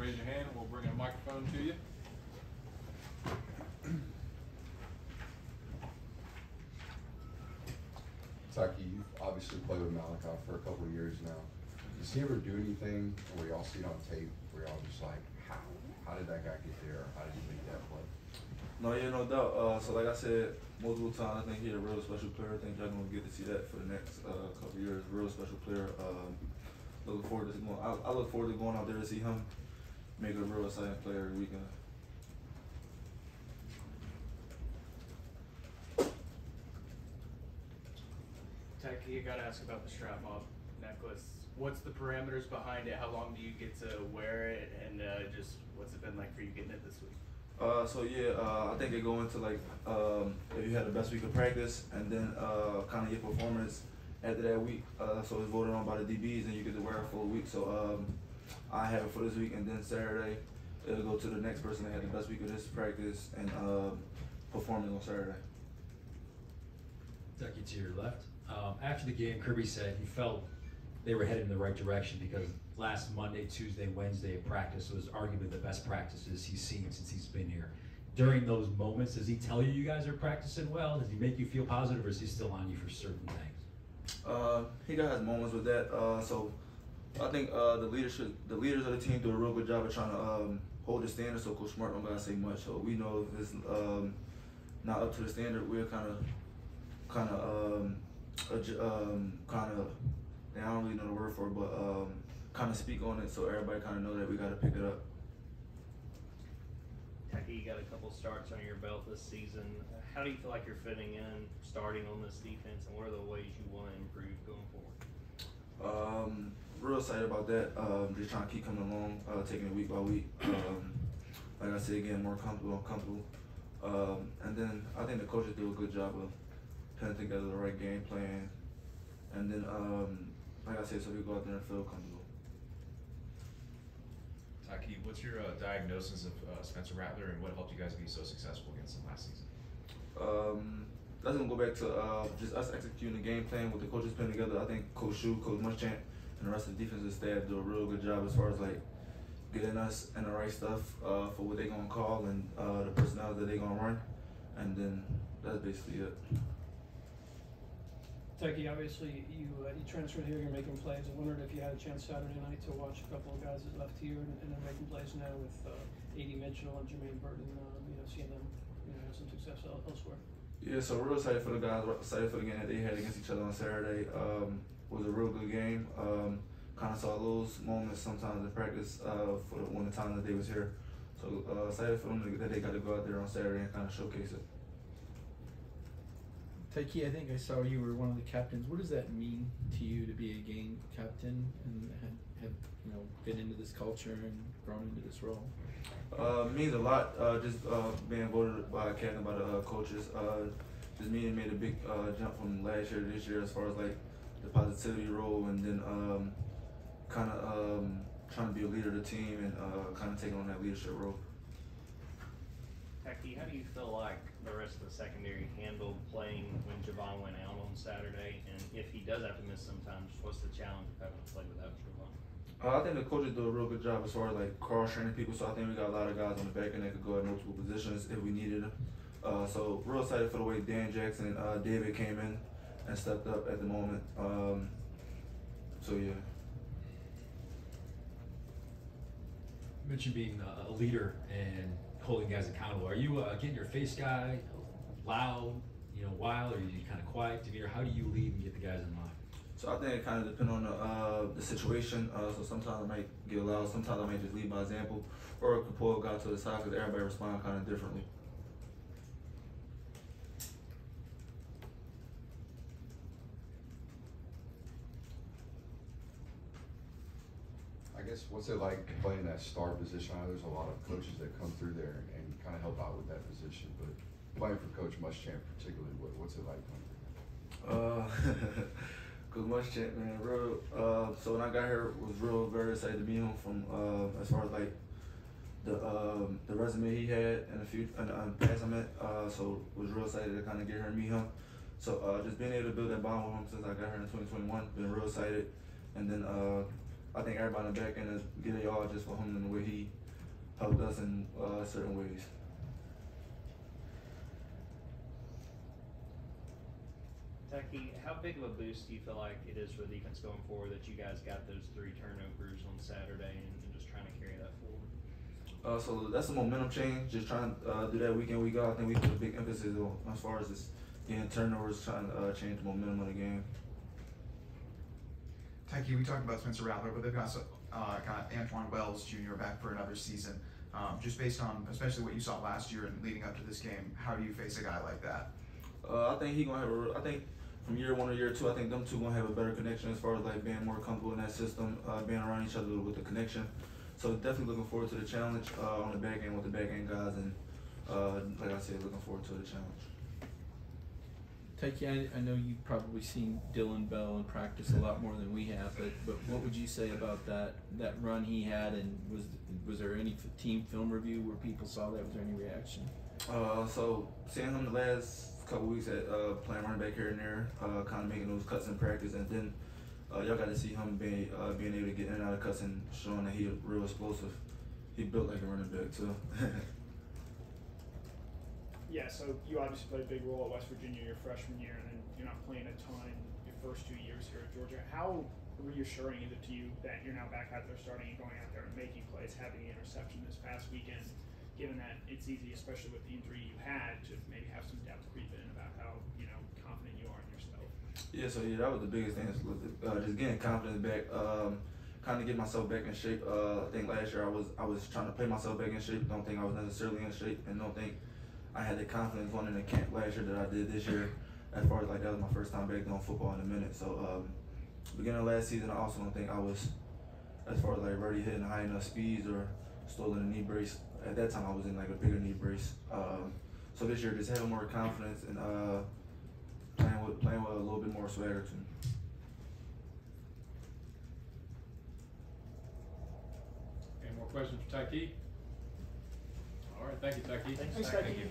raise your hand and we'll bring a microphone to you. Tykee, you've obviously played with Malachi for a couple of years now. Does he ever do anything where y'all see it on tape where y'all just like, how did that guy get there? How did he make that play? No, yeah, no doubt. So like I said multiple times, I think he's a real special player. I think y'all gonna get to see that for the next couple of years. Real special player. Looking forward to going. I look forward to going out there to see him make a real exciting player every weekend. Tykee, I gotta ask about the strap up necklace. What's the parameters behind it? How long do you get to wear it? And just what's it been like for you getting it this week? So yeah, I think they go into like if you had the best week of practice and then kind of your performance after that week. So it's voted on by the DBs and you get to wear it for a week. So I have it for this week and then Saturday it'll go to the next person that had the best week of this practice and performing on Saturday. Tykee, to your left. After the game, Kirby said he felt they were headed in the right direction because last Monday, Tuesday, Wednesday at practice was arguably the best practices he's seen since he's been here. During those moments, does he tell you guys are practicing well? Does he make you feel positive, or is he still on you for certain things? He got his moments with that. So I think the leaders of the team do a real good job of trying to hold the standard. So Coach Smart don't gotta say much. So we know if it's not up to the standard, we're kind of I don't really know the word for it, but kind of speak on it so everybody kind of know that we got to pick it up. Tykee, you got a couple starts on your belt this season. How do you feel like you're fitting in, starting on this defense, and what are the ways you want to improve going forward? Real excited about that. Just trying to keep coming along, taking it week by week. Like I said again, more comfortable. And then I think the coaches do a good job of putting together the right game plan. And then, like I said, so we go out there and feel comfortable. Tykee, what's your diagnosis of Spencer Rattler and what helped you guys be so successful against him last season? That's gonna go back to just us executing the game plan with the coaches putting together. I think Coach Shu, Coach Muschamp, and the rest of the defensive staff do a real good job as far as like getting us in the right stuff for what they're gonna call and the personnel that they're gonna run, and then that's basically it. Tykee, obviously you transferred here, you're making plays. I wondered if you had a chance Saturday night to watch a couple of guys that left here and are making plays now with A.D. Mitchell and Jermaine Burton, seeing them have some success elsewhere. Yeah, so real excited for the guys, excited for the game that they had against each other on Saturday. Was a real good game. Kind of saw those moments sometimes in practice for when the time that they was here. So excited for them that they got to go out there on Saturday and kind of showcase it. Tykee, I think I saw you were one of the captains. What does that mean to you to be a game captain and have been into this culture and grown into this role? Means a lot. Just being voted by a captain by the coaches. Just me and made a big jump from last year to this year as far as like the positivity role, and then kind of trying to be a leader of the team and kind of taking on that leadership role. Tykee, how do you feel like the rest of the secondary handled playing when Javon went out on Saturday? And if he does have to miss sometimes, what's the challenge of having to play without Javon? I think the coaches do a real good job as far as like cross-training people. So I think we got a lot of guys on the back end that could go at multiple positions if we needed them. So real excited for the way Dan Jackson and David came in and stepped up at the moment. So yeah. You mentioned being a leader and holding guys accountable. Are you getting your face guy, loud, wild, or are you kind of quiet, demeanor? How do you lead and get the guys in line? So I think it kind of depends on the situation. So sometimes I might get loud, sometimes I might just lead by example, or I could pull a guy to the side because everybody responds kind of differently. I guess, what's it like playing that star position? I know there's a lot of coaches that come through there and kind of help out with that position, but playing for Coach Muschamp particularly, what's it like playing for him? Coach Muschamp, man, real. So when I got here, was very excited to meet him from as far as like the resume he had and the past I met. So was real excited to kind of get here and meet him. So just being able to build that bond with him since I got here in 2021, been real excited, and then. I think everybody in the back end is getting y'all just for him and the way he helped us in certain ways. Tykee, how big of a boost do you feel like it is for the defense going forward that you guys got those 3 turnovers on Saturday and just trying to carry that forward? So that's a momentum change. Just trying to do that week in, week out. I think we put a big emphasis on as far as this getting turnovers, trying to change the momentum of the game. Tykee, we talked about Spencer Rattler, but they've got Antoine Wells Jr. back for another season. Just based on, especially what you saw last year and leading up to this game, how do you face a guy like that? I think he gonna have I think from year 1 to year 2, I think them two gonna have a better connection as far as like being more comfortable in that system, being around each other with the connection. So definitely looking forward to the challenge on the back end with the back end guys, and like I said, looking forward to the challenge. Tykee, I know you've probably seen Dylan Bell in practice a lot more than we have, but what would you say about that run he had, and was there any team film review where people saw that? Was there any reaction? So seeing him the last couple weeks at playing running back here and there, kind of making those cuts in practice, and then y'all got to see him being able to get in and out of cuts and showing that he's real explosive. He built like a running back too. Yeah, so you obviously played a big role at West Virginia your freshman year, and then you're not playing a ton your first 2 years here at Georgia. How reassuring is it to you that you're now back out there starting and going out there and making plays, having the interception this past weekend, given that it's easy, especially with the injury you had, to maybe have some depth creep in about how confident you are in yourself? Yeah, so that was the biggest thing, just getting confidence back, kind of get myself back in shape. I think last year I was trying to play myself back in shape. Don't think I was necessarily in shape, and don't think I had the confidence going into camp last year that I did this year. As far as like that was my first time back doing football in a minute. So beginning of last season, I also don't think I was, as far as like already hitting high enough speeds or stolen a knee brace. At that time, I was in like a bigger knee brace. So this year, just having more confidence and playing with a little bit more swagger to me. Any more questions for Tykee? All right, thank you, Tykee. Thanks, Tykee.